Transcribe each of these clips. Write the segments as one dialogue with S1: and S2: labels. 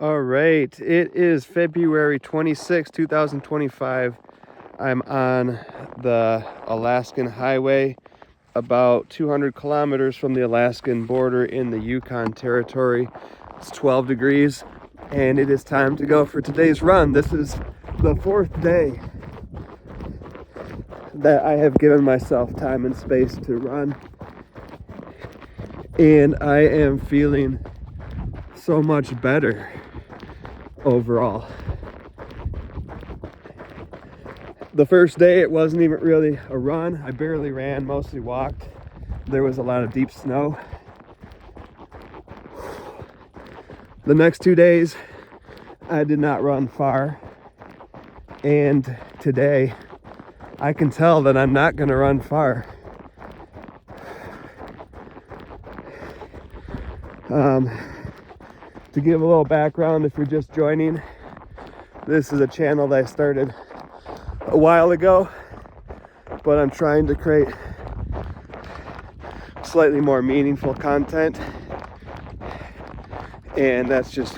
S1: All right, it is February 26, 2025. I'm on the Alaskan highway, about 200 kilometers from the Alaskan border in the Yukon territory. It's 12 degrees, and it is time to go for today's run. This is the fourth day that I have given myself time and space to run, and I am feeling so much better overall. The first day, it wasn't even really a run. I barely ran, mostly walked. There was a lot of deep snow. The next 2 days, I did not run far. And today, I can tell that I'm not going to run far. To give a little background, if you're just joining, this is a channel that I started a while ago, but I'm trying to create slightly more meaningful content, and that's just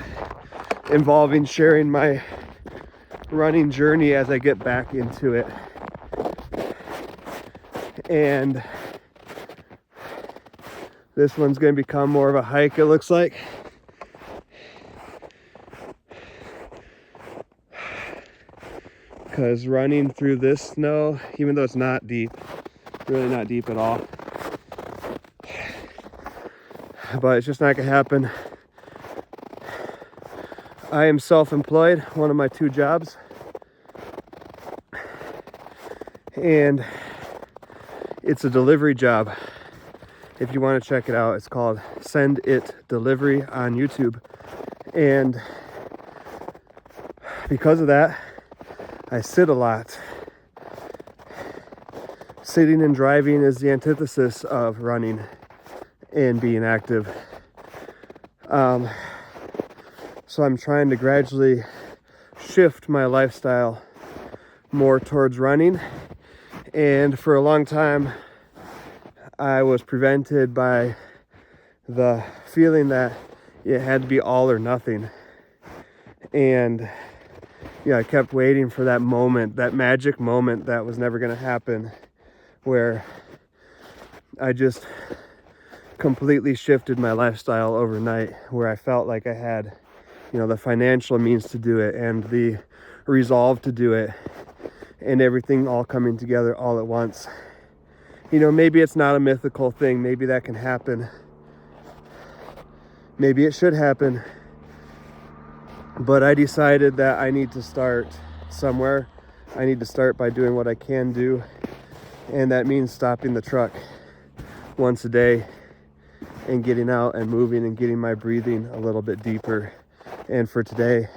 S1: involving sharing my running journey as I get back into it. And this one's going to become more of a hike, it looks like. Because running through this snow, even though it's not deep, really not deep at all, but it's just not gonna happen. I am self-employed, one of my two jobs, and it's a delivery job. If you want to check it out, it's called Send It Delivery on YouTube. And because of that, I sit a lot. Sitting and driving is the antithesis of running and being active. So I'm trying to gradually shift my lifestyle more towards running. And for a long time, I was prevented by the feeling that it had to be all or nothing. And I kept waiting for that moment, that magic moment that was never going to happen, where I just completely shifted my lifestyle overnight, where I felt like I had, the financial means to do it and the resolve to do it, and everything all coming together all at once. Maybe it's not a mythical thing. Maybe that can happen. Maybe it should happen. But I decided that I need to start somewhere. I need to start by doing what I can do. And that means stopping the truck once a day and getting out and moving and getting my breathing a little bit deeper. And for today,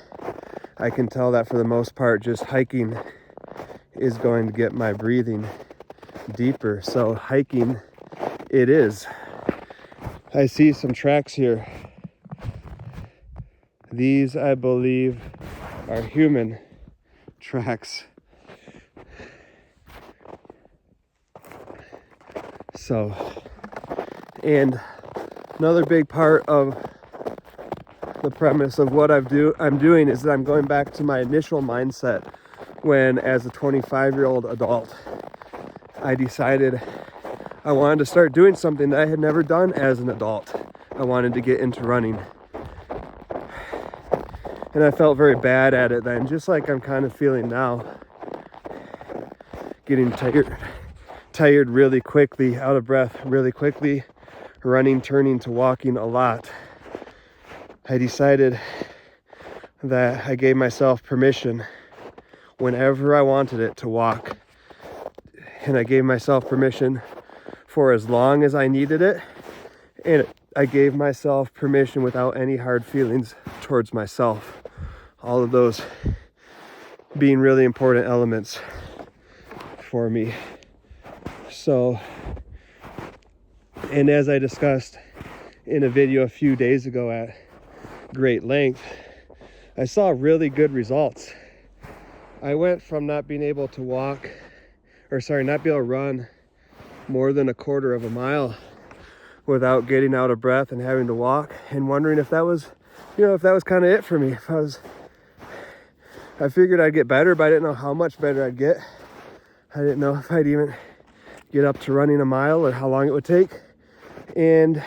S1: I can tell that for the most part, just hiking is going to get my breathing deeper. So hiking it is. I see some tracks here. These, I believe, are human tracks. So, and another big part of the premise of what I'm doing is that I'm going back to my initial mindset when, as a 25-year-old adult, I decided I wanted to start doing something that I had never done as an adult. I wanted to get into running. And I felt very bad at it then, just like I'm kind of feeling now. Getting tired really quickly, out of breath really quickly, running, turning to walking a lot. I decided that I gave myself permission whenever I wanted it to walk. And I gave myself permission for as long as I needed it. And I gave myself permission without any hard feelings towards myself. All of those being really important elements for me. So, and as I discussed in a video a few days ago at great length, I saw really good results. I went from not being able to not be able to run more than a quarter of a mile without getting out of breath and having to walk, and wondering if that was if that was kind of it for me. I figured I'd get better, but I didn't know how much better I'd get. I didn't know if I'd even get up to running a mile or how long it would take. And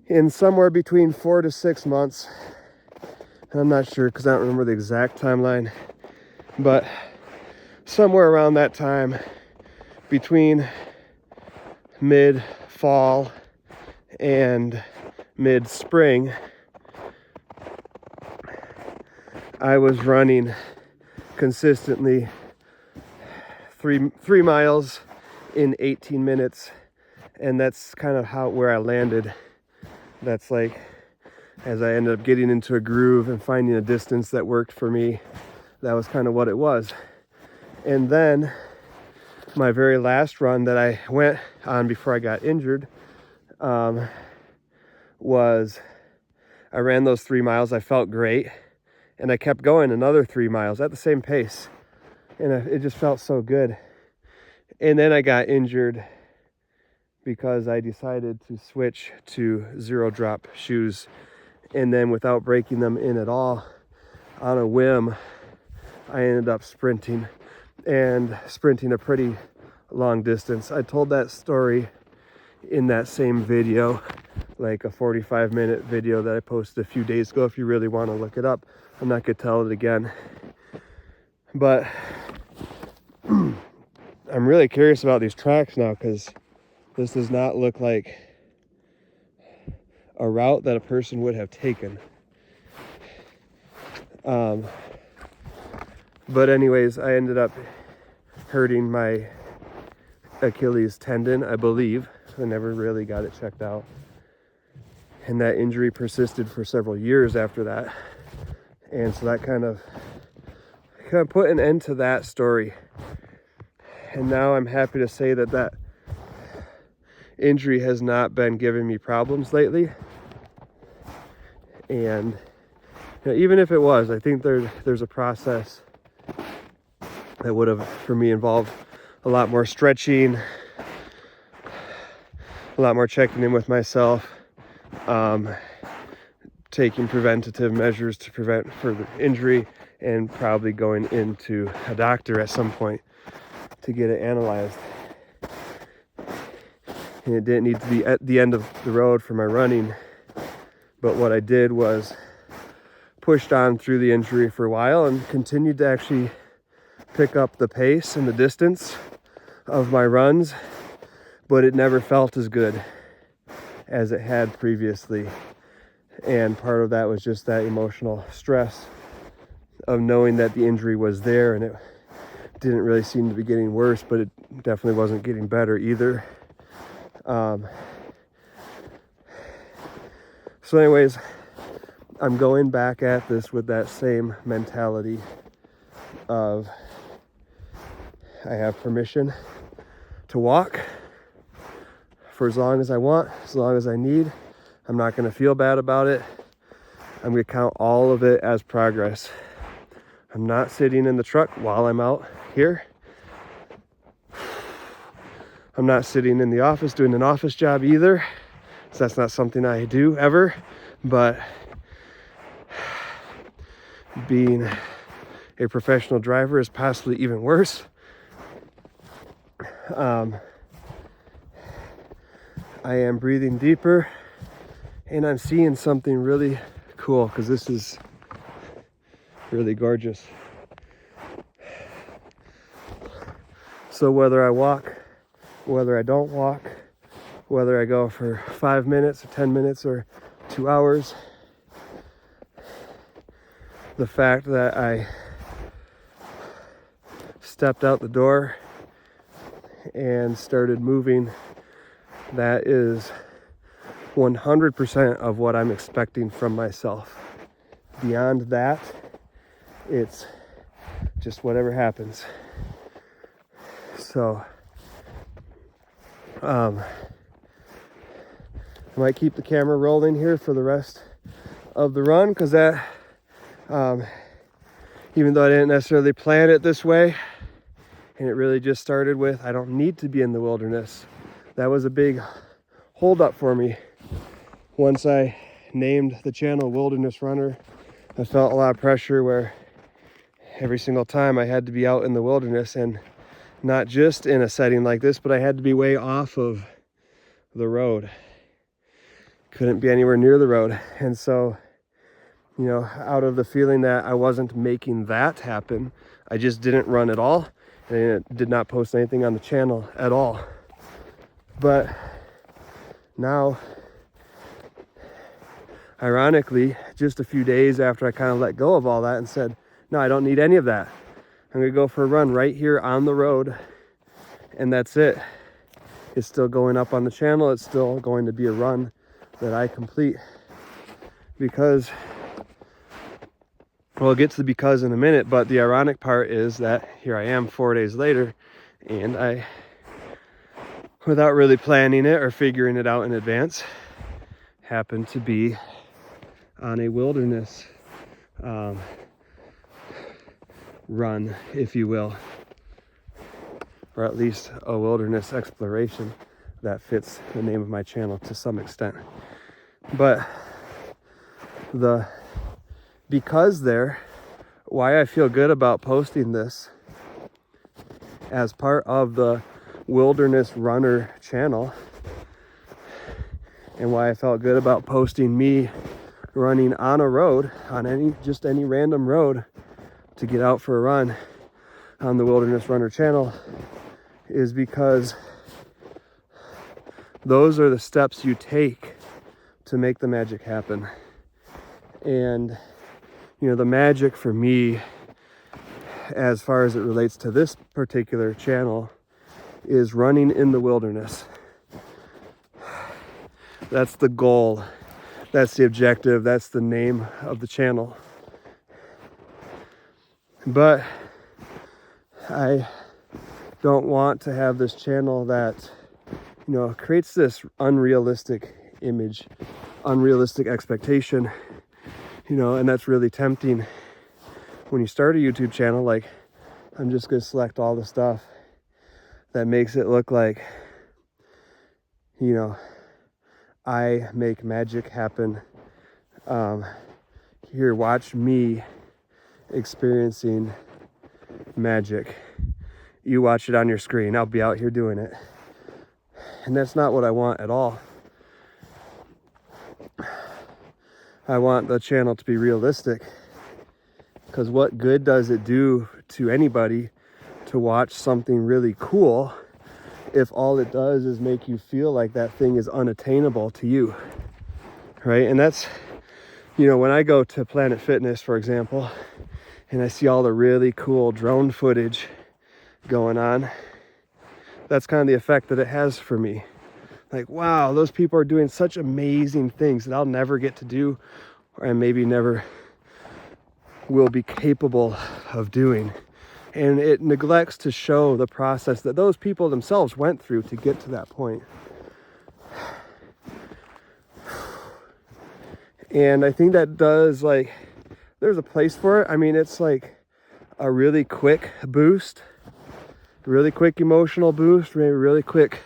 S1: in somewhere between 4 to 6 months, I'm not sure because I don't remember the exact timeline, but somewhere around that time, between mid-fall and mid-spring, I was running consistently three miles in 18 minutes, and that's kind of where I landed. That's like, as I ended up getting into a groove and finding a distance that worked for me, that was kind of what it was. And then my very last run that I went on before I got injured was, I ran those 3 miles. I felt great, and I kept going another 3 miles at the same pace, and it just felt so good. And then I got injured because I decided to switch to zero drop shoes, and then without breaking them in at all, on a whim, I ended up sprinting a pretty long distance. I told that story in that same video, like a 45-minute video that I posted a few days ago. If you really want to look it up, I'm not gonna tell it again. But I'm really curious about these tracks now, because this does not look like a route that a person would have taken. But anyways, I ended up hurting my Achilles tendon, I believe. I never really got it checked out. And that injury persisted for several years after that. And so that kind of put an end to that story. And now I'm happy to say that injury has not been giving me problems lately. And even if it was, I think there's a process that would have, for me, involved a lot more stretching, a lot more checking in with myself, taking preventative measures to prevent further injury, and probably going into a doctor at some point to get it analyzed. And it didn't need to be at the end of the road for my running, but what I did was pushed on through the injury for a while and continued to actually pick up the pace and the distance of my runs, but it never felt as good as it had previously. And part of that was just that emotional stress of knowing that the injury was there, and it didn't really seem to be getting worse, but it definitely wasn't getting better either. So anyways, I'm going back at this with that same mentality of, I have permission to walk for as long as I want, as long as I need. I'm not going to feel bad about it. I'm going to count all of it as progress. I'm not sitting in the truck while I'm out here. I'm not sitting in the office doing an office job either, so that's not something I do ever. But being a professional driver is possibly even worse. I am breathing deeper, and I'm seeing something really cool, because this is really gorgeous. So whether I walk, whether I don't walk, whether I go for 5 minutes or 10 minutes or 2 hours, the fact that I stepped out the door and started moving, that is 100% of what I'm expecting from myself. Beyond that, it's just whatever happens. So I might keep the camera rolling here for the rest of the run, because that even though I didn't necessarily plan it this way, and it really just started with, I don't need to be in the wilderness. That was a big hold up for me. Once I named the channel Wilderness Runner, I felt a lot of pressure where every single time I had to be out in the wilderness, and not just in a setting like this, but I had to be way off of the road. Couldn't be anywhere near the road. And so, you know, out of the feeling that I wasn't making that happen, I just didn't run at all, and I did not post anything on the channel at all. But now, ironically, just a few days after I kind of let go of all that and said, no, I don't need any of that. I'm gonna go for a run right here on the road, and that's it. It's still going up on the channel. It's still going to be a run that I complete, because, well, I'll get to the because in a minute, but the ironic part is that here I am 4 days later, and I, without really planning it or figuring it out in advance, happened to be on a wilderness run, if you will, or at least a wilderness exploration that fits the name of my channel to some extent. But the because there, why I feel good about posting this as part of the Wilderness Runner channel, and why I felt good about posting me running on a road, on any random road, to get out for a run on the Wilderness Runner channel, is because those are the steps you take to make the magic happen. And, you know, the magic for me, as far as it relates to this particular channel, is running in the wilderness. That's the goal. That's the objective. That's the name of the channel. But I don't want to have this channel that, you know, creates this unrealistic image, unrealistic expectation, you know, and that's really tempting when you start a YouTube channel. Like, I'm just going to select all the stuff that makes it look like, you know, I make magic happen. Here, watch me experiencing magic. You watch it on your screen. I'll be out here doing it. And that's not what I want at all. I want the channel to be realistic, because what good does it do to anybody to watch something really cool if all it does is make you feel like that thing is unattainable to you, right? And that's, you know, when I go to Planet Fitness, for example, and I see all the really cool drone footage going on, that's kind of the effect that it has for me. Like, wow, those people are doing such amazing things that I'll never get to do, or maybe never will be capable of doing. And it neglects to show the process that those people themselves went through to get to that point. And I think that does, like, there's a place for it. I mean, it's like a really quick boost, really quick emotional boost, maybe really quick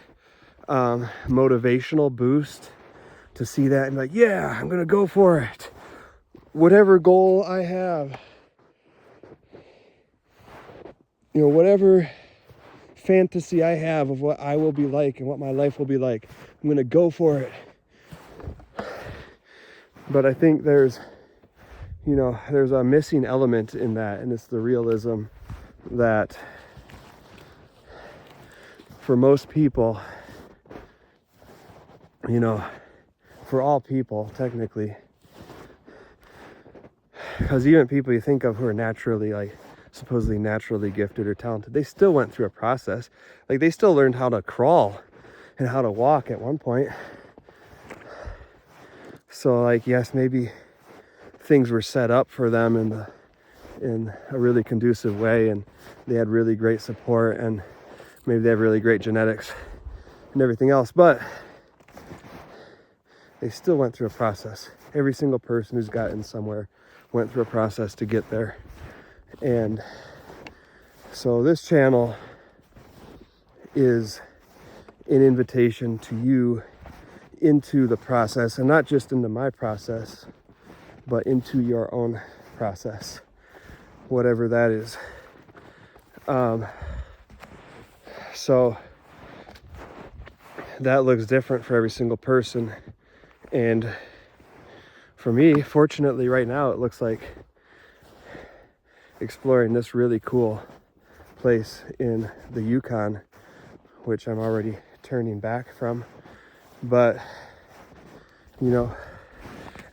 S1: motivational boost to see that and like, yeah, I'm gonna go for it. Whatever goal I have, you know, whatever fantasy I have of what I will be like and what my life will be like, I'm gonna go for it. But I think there's, you know, there's a missing element in that, and it's the realism that for most people, you know, for all people technically, because even people you think of who are naturally, like, supposedly naturally gifted or talented, they still went through a process. Like, they still learned how to crawl and how to walk at one point. So, like, yes, maybe things were set up for them in a really conducive way, and they had really great support, and maybe they have really great genetics and everything else, but they still went through a process. Every single person who's gotten somewhere went through a process to get there. And so this channel is an invitation to you into the process, and not just into my process, but into your own process, whatever that is. So that looks different for every single person. And for me, fortunately, right now, it looks like exploring this really cool place in the Yukon, which I'm already turning back from. But, you know,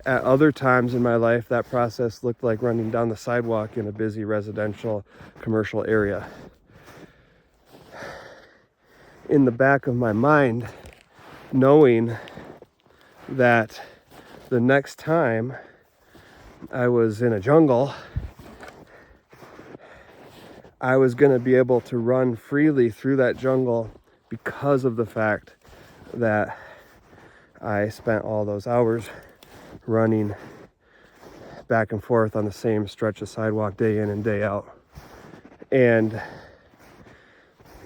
S1: at other times in my life, that process looked like running down the sidewalk in a busy residential commercial area. In the back of my mind, knowing that the next time I was in a jungle, I was going to be able to run freely through that jungle because of the fact that I spent all those hours running back and forth on the same stretch of sidewalk day in and day out. And,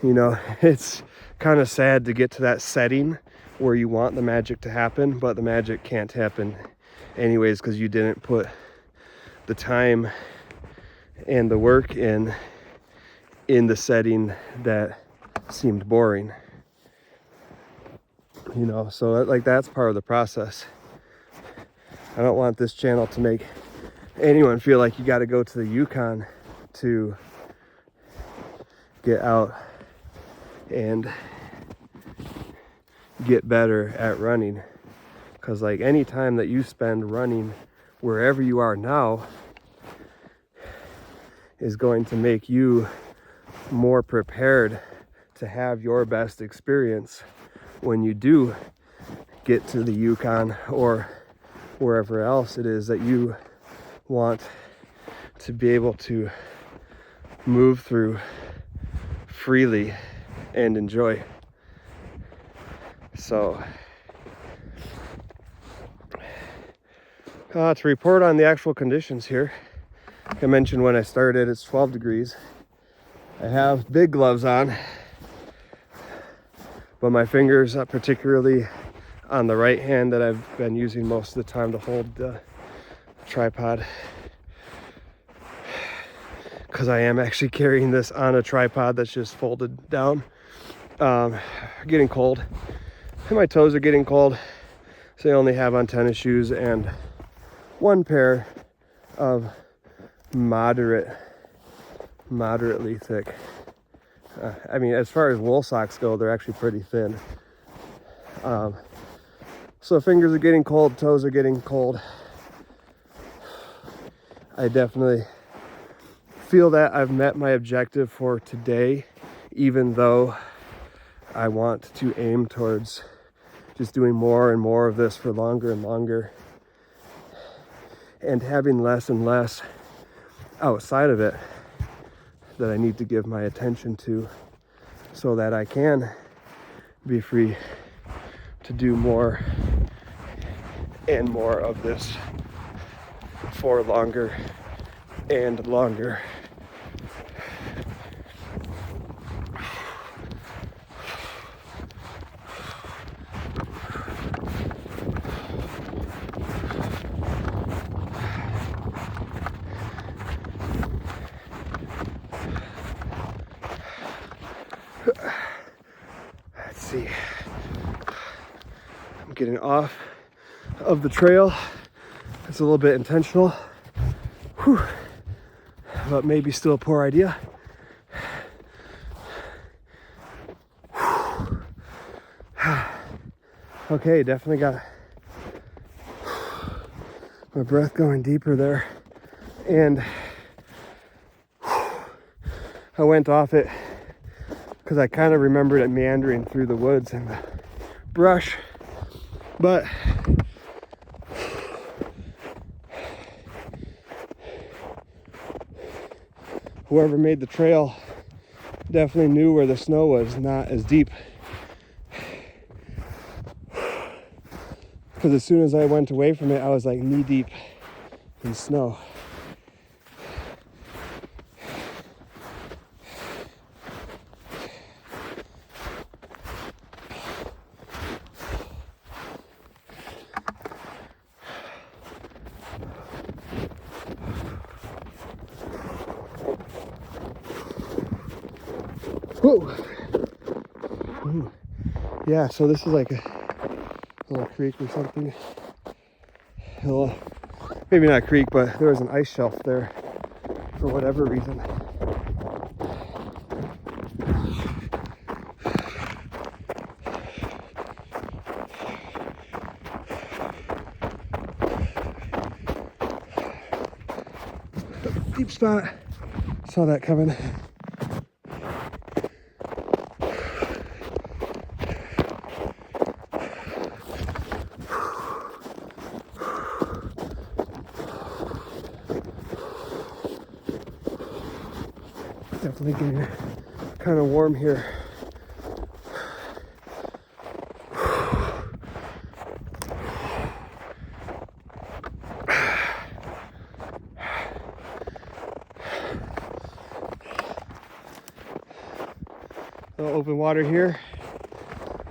S1: you know, it's kind of sad to get to that setting where you want the magic to happen, but the magic can't happen anyways because you didn't put the time and the work in the setting that seemed boring. You know, so like that's part of the process. I don't want this channel to make anyone feel like you got to go to the Yukon to get out and get better at running. Because like any time that you spend running wherever you are now is going to make you more prepared to have your best experience when you do get to the Yukon or wherever else it is that you want to be able to move through freely and enjoy. So to report on the actual conditions here, like I mentioned when I started, it's 12 degrees. I have big gloves on, but my fingers, particularly on the right hand that I've been using most of the time to hold the tripod, because I am actually carrying this on a tripod that's just folded down, getting cold. And my toes are getting cold, so I only have on tennis shoes and one pair of moderately thick. I mean, as far as wool socks go, they're actually pretty thin. So fingers are getting cold, toes are getting cold. I definitely feel that I've met my objective for today, even though I want to aim towards just doing more and more of this for longer and longer, and having less and less outside of it that I need to give my attention to, so that I can be free to do more and more of this for longer and longer. Let's see. I'm getting off of the trail. It's a little bit intentional. Whew. But maybe still a poor idea. Okay, definitely got my breath going deeper there. And I went off it because I kind of remembered it meandering through the woods and the brush. But whoever made the trail definitely knew where the snow was not as deep. Because as soon as I went away from it, I was like knee deep in snow. Whoa. Ooh. Yeah, so this is like a little creek or something. Maybe not a creek, but there was an ice shelf there for whatever reason. Deep spot. Saw that coming. Definitely getting kind of warm here. Little open water here.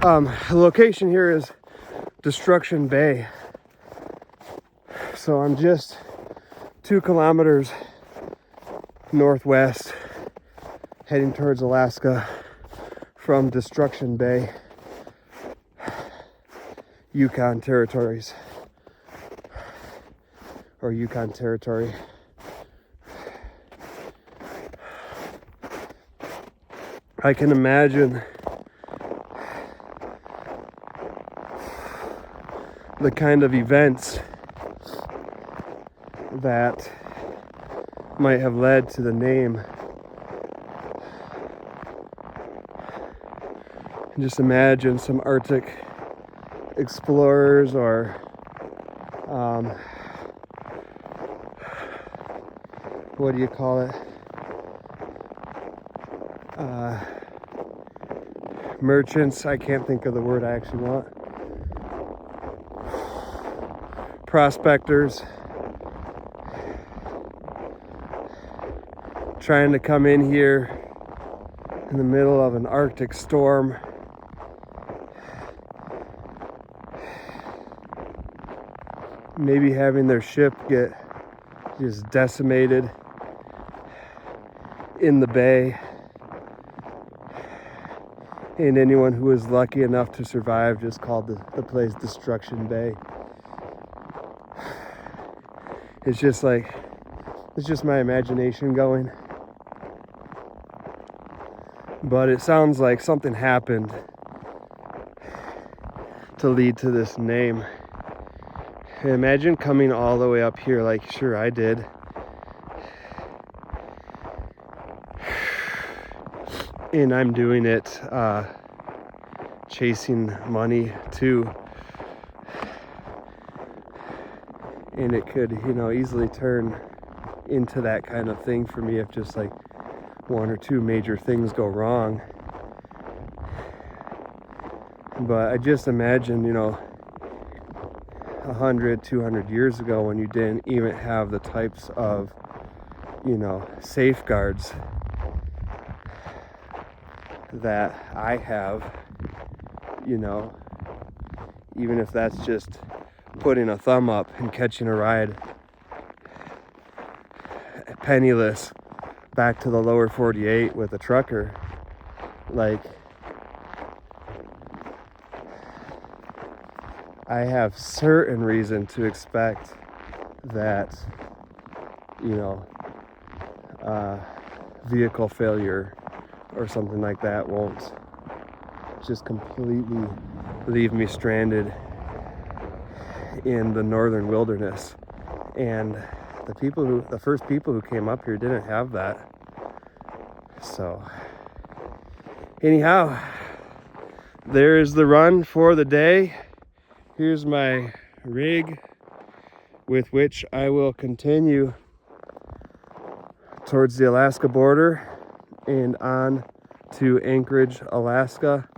S1: The location here is Destruction Bay. So I'm just 2 kilometers northwest, heading towards Alaska from Destruction Bay, Yukon territories, or Yukon territory. I can imagine the kind of events that might have led to the name. And just imagine some Arctic explorers or what do you call it? Merchants. I can't think of the word I actually want. Prospectors trying to come in here in the middle of an Arctic storm. Maybe having their ship get just decimated in the bay. And anyone who was lucky enough to survive just called the place Destruction Bay. It's just like, it's just my imagination going. But it sounds like something happened to lead to this name. And imagine coming all the way up here, like sure I did. And I'm doing it chasing money too. And it could, easily turn into that kind of thing for me if just like 1 or 2 major things go wrong. But I just imagine, 100, 200 years ago when you didn't even have the types of, safeguards that I have, even if that's just putting a thumb up and catching a ride penniless back to the lower 48 with a trucker. Like, I have certain reason to expect that, vehicle failure or something like that won't just completely leave me stranded in the northern wilderness. And the first people who came up here didn't have that. So anyhow, there's the run for the day. Here's my rig with which I will continue towards the Alaska border and on to Anchorage, Alaska.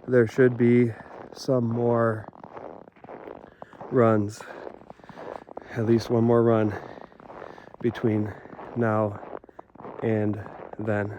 S1: There should be some more runs, at least one more run between now and then.